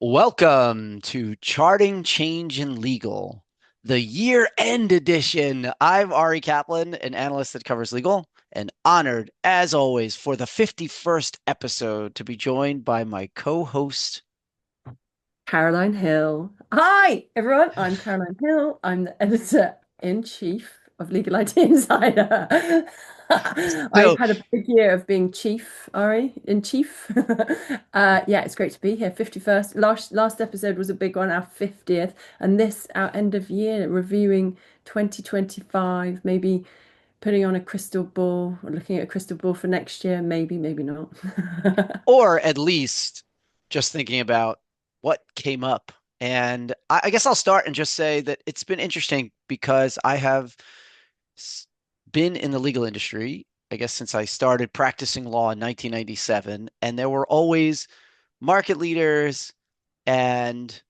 Welcome to Charting Change in Legal, the year-end edition. I'm Ari Kaplan, an analyst that covers legal, and honored, as always, for the 51st episode to be joined by my co-host. Caroline Hill. Hi, everyone. I'm Caroline Hill. I'm the editor-in-chief of Legal IT Insider. I've So, had a big year of being chief, Ari, in chief. Yeah, it's great to be here. 51st. Last episode was a big one, our 50th, and this our end of year reviewing 2025, maybe putting on a crystal ball or looking at a crystal ball for next year, maybe not. or at least just thinking about what came up. And I guess I'll start and just say that it's been interesting because I have been in the legal industry, I guess, since I started practicing law in 1997, and there were always market leaders and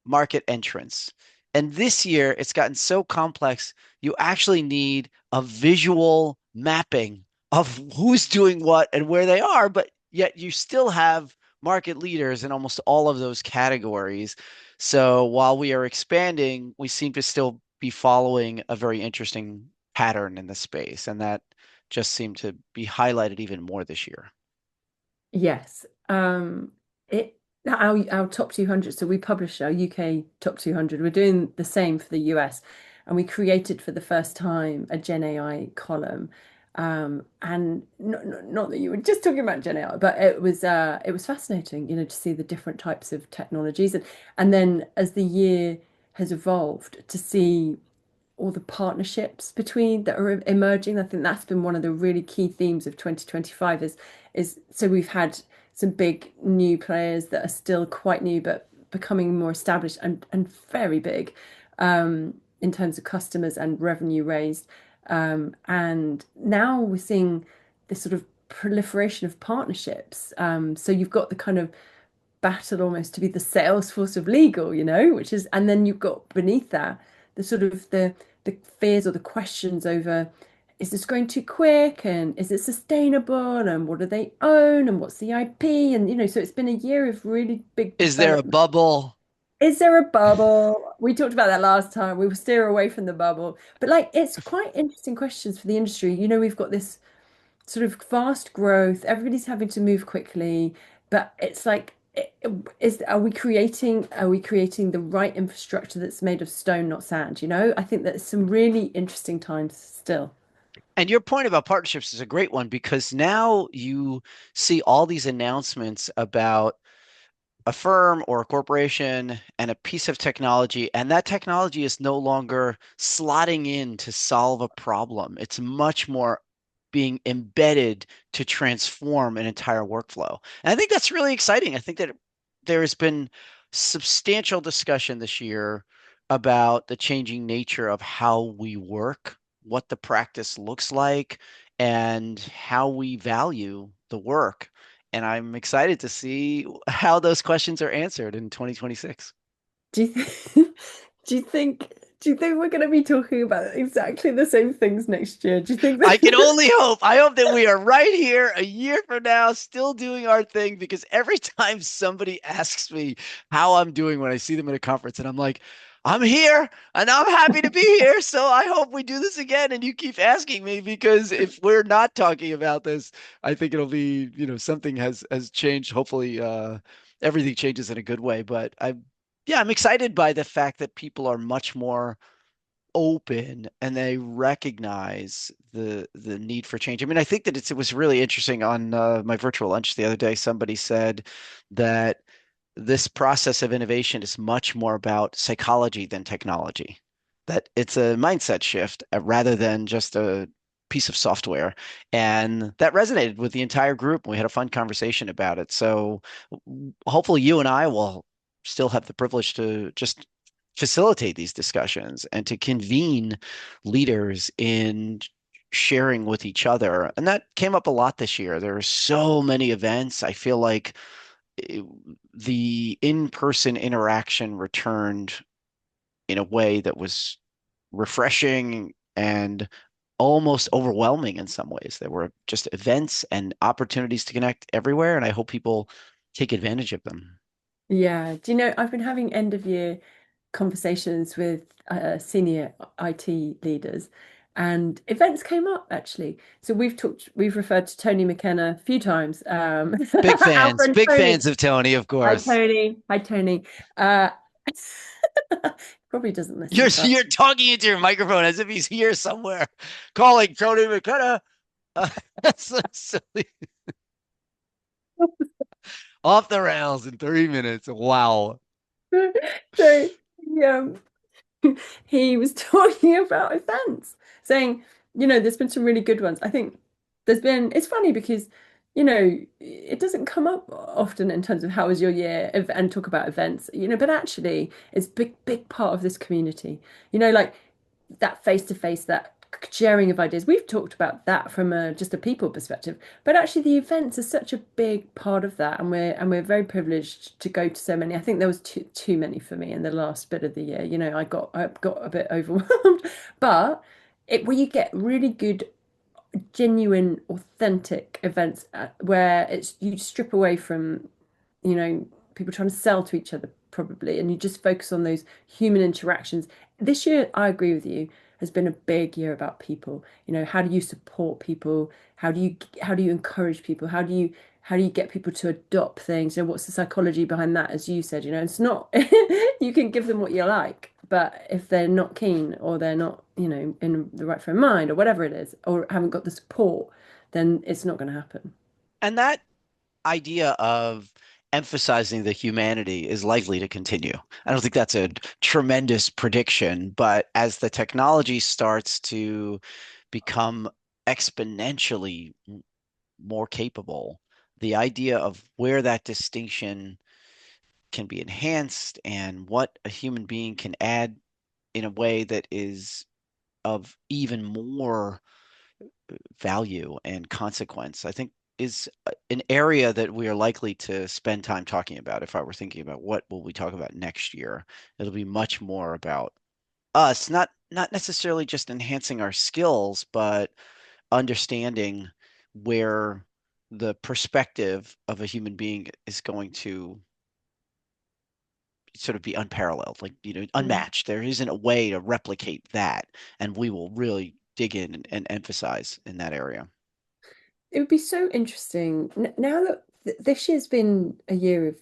market entrants. And this year, it's gotten so complex, you actually need a visual mapping of who's doing what and where they are, but yet you still have market leaders in almost all of those categories. So while we are expanding, we seem to still be following a very interesting pattern in the space, and that just seemed to be highlighted even more this year. Yes. It our top 200. So we publish our UK top 200. We're doing the same for the US, and we created for the first time a Gen AI column. And not that you were just talking about Gen AI, but it was fascinating, to see the different types of technologies, and then as the year has evolved, to see all the partnerships between that are emerging. I think that's been one of the really key themes of 2025 is so we've had some big new players that are still quite new but becoming more established and very big in terms of customers and revenue raised. And now we're seeing this sort of proliferation of partnerships. So you've got the kind of battle almost to be the Salesforce of legal, which is, and then you've got beneath that the sort of the fears or the questions over, is this going too quick, and is it sustainable, and what do they own, and what's the IP, and so it's been a year of really big Is there a development. bubble? Is there a bubble? We talked about that last time. We will steer away from the bubble, but like it's quite interesting questions for the industry. We've got this sort of fast growth. Everybody's having to move quickly, but it's like, is are we creating the right infrastructure that's made of stone, not sand? I think that some really interesting times still. And your point about partnerships is a great one because now you see all these announcements about a firm or a corporation and a piece of technology, and that technology is no longer slotting in to solve a problem. It's much more being embedded to transform an entire workflow. And I think that's really exciting. I think that there has been substantial discussion this year about the changing nature of how we work, what the practice looks like, and how we value the work. And I'm excited to see how those questions are answered in 2026. Do you think, do you think, do you think we're going to be talking about exactly the same things next year? Do you think I can that? only hope. I hope that we are right here a year from now, still doing our thing, because every time somebody asks me how I'm doing when I see them at a conference, and I'm like, I'm here and I'm happy to be here. So I hope we do this again and you keep asking me because if we're not talking about this, I think it'll be, something has changed. Hopefully, everything changes in a good way. But I'm excited by the fact that people are much more open and they recognize the need for change. I mean, I think that it was really interesting on my virtual lunch the other day. Somebody said that this process of innovation is much more about psychology than technology, that it's a mindset shift rather than just a piece of software. And that resonated with the entire group. We had a fun conversation about it. So hopefully you and I will still have the privilege to just facilitate these discussions and to convene leaders in sharing with each other. And that came up a lot this year. There are so many events. I feel like it- the in-person interaction returned in a way that was refreshing and almost overwhelming in some ways. There were just events and opportunities to connect everywhere, and I hope people take advantage of them. Yeah. Do you know, I've been having end of year conversations with senior IT leaders, and events came up actually. So we've referred to Tony McKenna a few times. Our friend Big Tony. fans of Tony, of Hi, course. Tony. Hi, Tony. Uh, probably doesn't You're listen, but you're talking into your microphone as if he's here somewhere, calling Tony McKenna. That's so silly. Off the rails in 3 minutes. Wow. so yeah. He was talking about events, saying, there's been some really good ones. I think it's funny because, it doesn't come up often in terms of how was your year and talk about events, but actually it's big, big part of this community, like that face to face, that sharing of ideas. We've talked about that from just a people perspective, but actually the events are such a big part of that, and we're very privileged to go to so many. I think there was too many for me in the last bit of the year. I got a bit overwhelmed, but where you get really good, genuine, authentic events where it's you strip away from you know, people trying to sell to each other probably, and you just focus on those human interactions. This year, I agree with you, has been a big year about people. How do you support people? How do you encourage people? How do you get people to adopt things? What's the psychology behind that? As you said, it's not you can give them what you like, but if they're not keen or they're not, in the right frame of mind or whatever it is, or haven't got the support, then it's not going to happen. And that idea of emphasizing the humanity is likely to continue. I don't think that's a tremendous prediction, but as the technology starts to become exponentially more capable, the idea of where that distinction can be enhanced and what a human being can add in a way that is of even more value and consequence, I think is an area that we are likely to spend time talking about. If I were thinking about what will we talk about next year, it'll be much more about us, not necessarily just enhancing our skills, but understanding where the perspective of a human being is going to sort of be unparalleled, like, Mm. unmatched. There isn't a way to replicate that, and we will really dig in and emphasize in that area. It would be so interesting now that this year's been a year of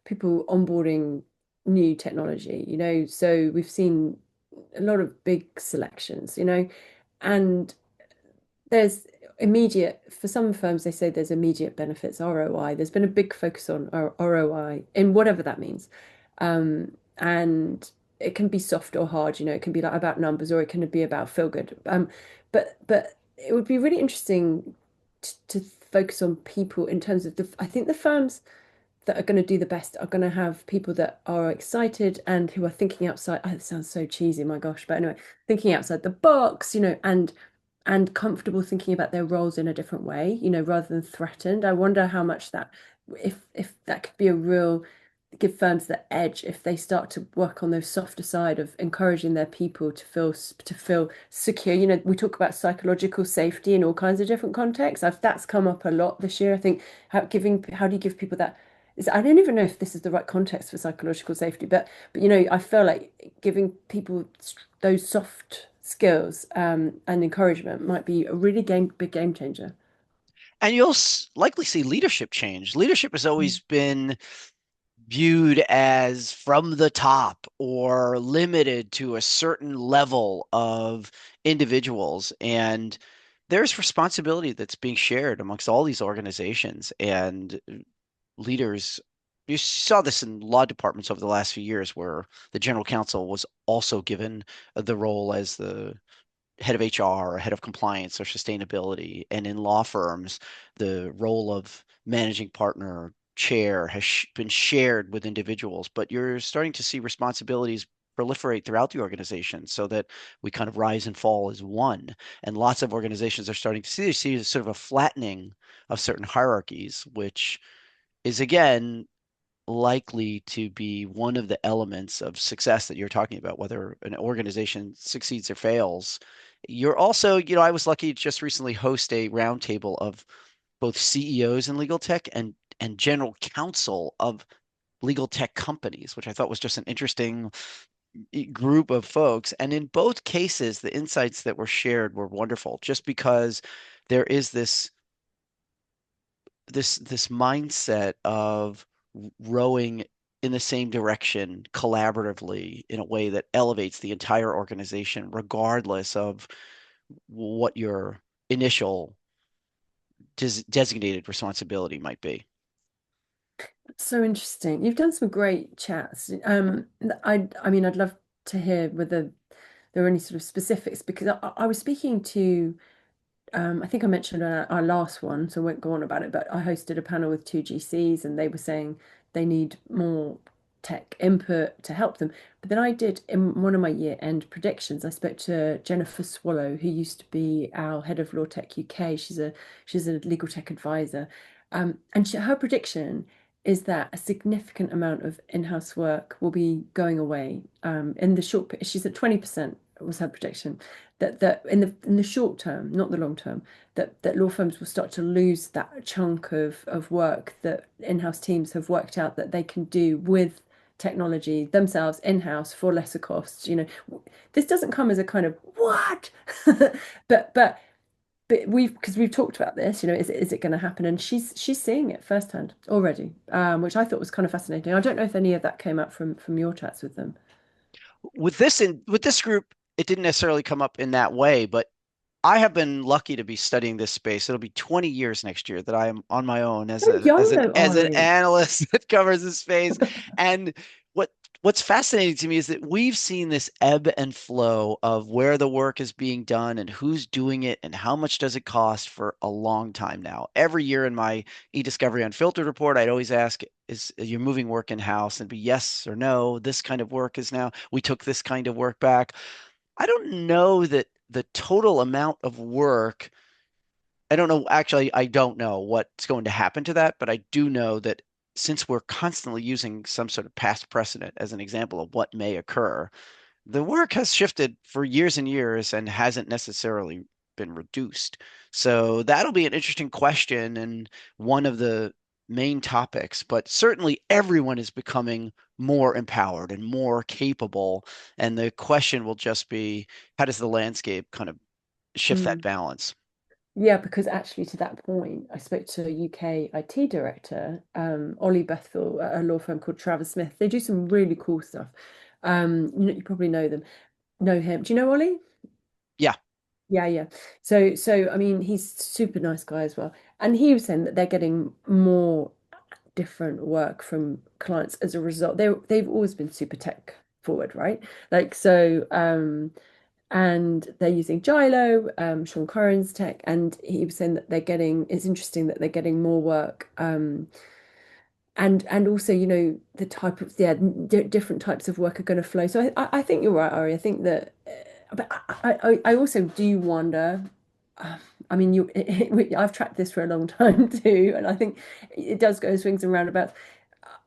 people onboarding new technology, so we've seen a lot of big selections, and there's for some firms, they say there's immediate benefits, ROI. There's been a big focus on ROI in whatever that means. And it can be soft or hard, it can be like about numbers or it can be about feel good. But it would be really interesting to focus on people in terms of I think the firms that are going to do the best are going to have people that are excited and who are thinking outside. Oh, it sounds so cheesy, my gosh. But anyway, thinking outside the box, and comfortable thinking about their roles in a different way, rather than threatened. I wonder how much that, if that could be a real give firms the edge if they start to work on those softer side of encouraging their people to feel secure. We talk about psychological safety in all kinds of different contexts. That's come up a lot this year. I think how do you give people that I don't even know if this is the right context for psychological safety, but I feel like giving people those soft skills and encouragement might be a really big game changer. And you'll likely see leadership change. Leadership has always Mm. been viewed as from the top or limited to a certain level of individuals. And there's responsibility that's being shared amongst all these organizations and leaders. You saw this in law departments over the last few years where the general counsel was also given the role as the head of HR or head of compliance or sustainability. And in law firms, the role of managing partner chair has been shared with individuals, but you're starting to see responsibilities proliferate throughout the organization so that we kind of rise and fall as one. And lots of organizations are starting to see sort of a flattening of certain hierarchies, which is again likely to be one of the elements of success that you're talking about, whether an organization succeeds or fails. You're also, I was lucky to just recently host a roundtable of both CEOs in legal tech and general counsel of legal tech companies, which I thought was just an interesting group of folks. And in both cases, the insights that were shared were wonderful, just because there is this mindset of rowing in the same direction collaboratively in a way that elevates the entire organization, regardless of what your initial designated responsibility might be. So interesting. You've done some great chats. I mean, I'd love to hear whether there are any sort of specifics because I was speaking to I think I mentioned our last one, so I won't go on about it, but I hosted a panel with two GCs and they were saying they need more tech input to help them. But then I did in one of my year-end predictions, I spoke to Jennifer Swallow, who used to be our head of Law Tech UK. She's a legal tech advisor. Her prediction is that a significant amount of in-house work will be going away in the she said 20% was her prediction that in the short term, not the long term, that law firms will start to lose that chunk of work that in-house teams have worked out that they can do with technology themselves in-house for lesser costs. This doesn't come as a kind of what, but but but we've talked about this. Is it going to happen? And she's seeing it firsthand already, which I thought was kind of fascinating. I don't know if any of that came up from your chats with them. With this group, it didn't necessarily come up in that way, but I have been lucky to be studying this space. It'll be 20 years next year that I am on my own So young though, as an Ari. analyst that covers this space. And what what's fascinating to me is that we've seen this ebb and flow of where the work is being done and who's doing it and how much does it cost for a long time now. Every year in my e-discovery unfiltered report, I'd always ask, is you're moving work in house, and be yes or no, this kind of work is now, we took this kind of work back. I don't know that the total amount of work, I don't know, actually, I don't know what's going to happen to that, but I do know that since we're constantly using some sort of past precedent as an example of what may occur, the work has shifted for years and years and hasn't necessarily been reduced. So that'll be an interesting question and one of the main topics, but certainly everyone is becoming more empowered and more capable. And the question will just be, how does the landscape kind of shift that Mm. balance? Yeah, because actually, to that point, I spoke to a UK IT director, Ollie Bethel, at a law firm called Travers Smith. They do some really cool stuff. You probably know him. Do you know Ollie? Yeah. Yeah, yeah. So I mean, he's a super nice guy as well. And he was saying that they're getting more different work from clients as a result. They've always been super tech forward, right? Like so. And they're using Gilo, Sean Curran's tech, and he was saying that it's interesting that they're getting more work, and also, the type of, yeah, different types of work are going to flow. So I think you're right, Ari. I think that, but I also do wonder. uh, I mean, I've tracked this for a long time too, and I think it does go swings and roundabouts.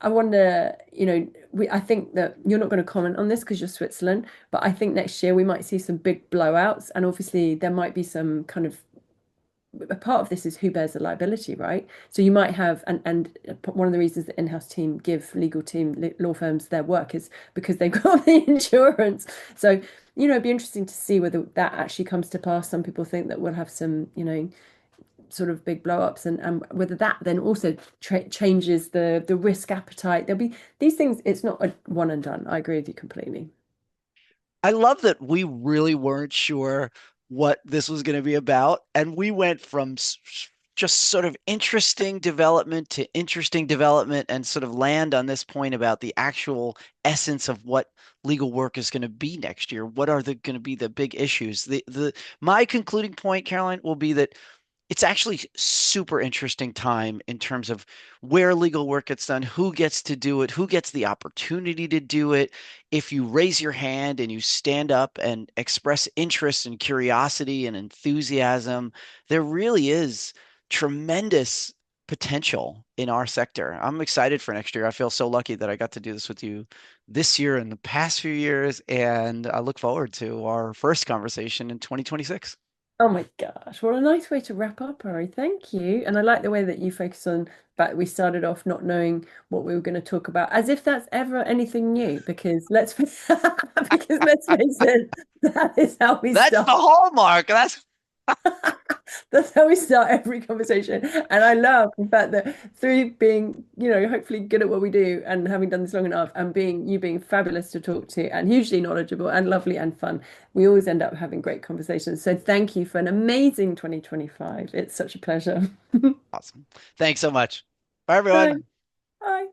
I wonder, I think that you're not going to comment on this because you're Switzerland, but I think next year we might see some big blowouts, and obviously there might be some kind of a part of this is who bears the liability, right? So you might have, and one of the reasons the in-house team give legal team law firms their work is because they've got the insurance. So, it'd be interesting to see whether that actually comes to pass. Some people think that we'll have some, sort of big blow ups, and whether that then also changes the risk appetite. There'll be these things. It's not a one and done. I agree with you completely. I love that we really weren't sure what this was going to be about. And we went from just sort of interesting development and sort of land on this point about the actual essence of what legal work is going to be next year. What are going to be the big issues? My concluding point, Caroline, will be that it's actually super interesting time in terms of where legal work gets done, who gets to do it, who gets the opportunity to do it. If you raise your hand and you stand up and express interest and curiosity and enthusiasm, there really is tremendous potential in our sector. I'm excited for next year. I feel so lucky that I got to do this with you this year and the past few years, and I look forward to our first conversation in 2026. Oh my gosh, what a nice way to wrap up, Ari. Thank you. And I like the way that you focus on the fact that we started off not knowing what we were going to talk about, as if that's ever anything new, because because let's face it, that is how we That's start. the hallmark. That's That's how we start every conversation. And I love the fact that through being, hopefully good at what we do and having done this long enough and being fabulous to talk to and hugely knowledgeable and lovely and fun, we always end up having great conversations. So thank you for an amazing 2025. It's such a pleasure. awesome. Thanks so much. Bye, Thanks. everyone. Bye.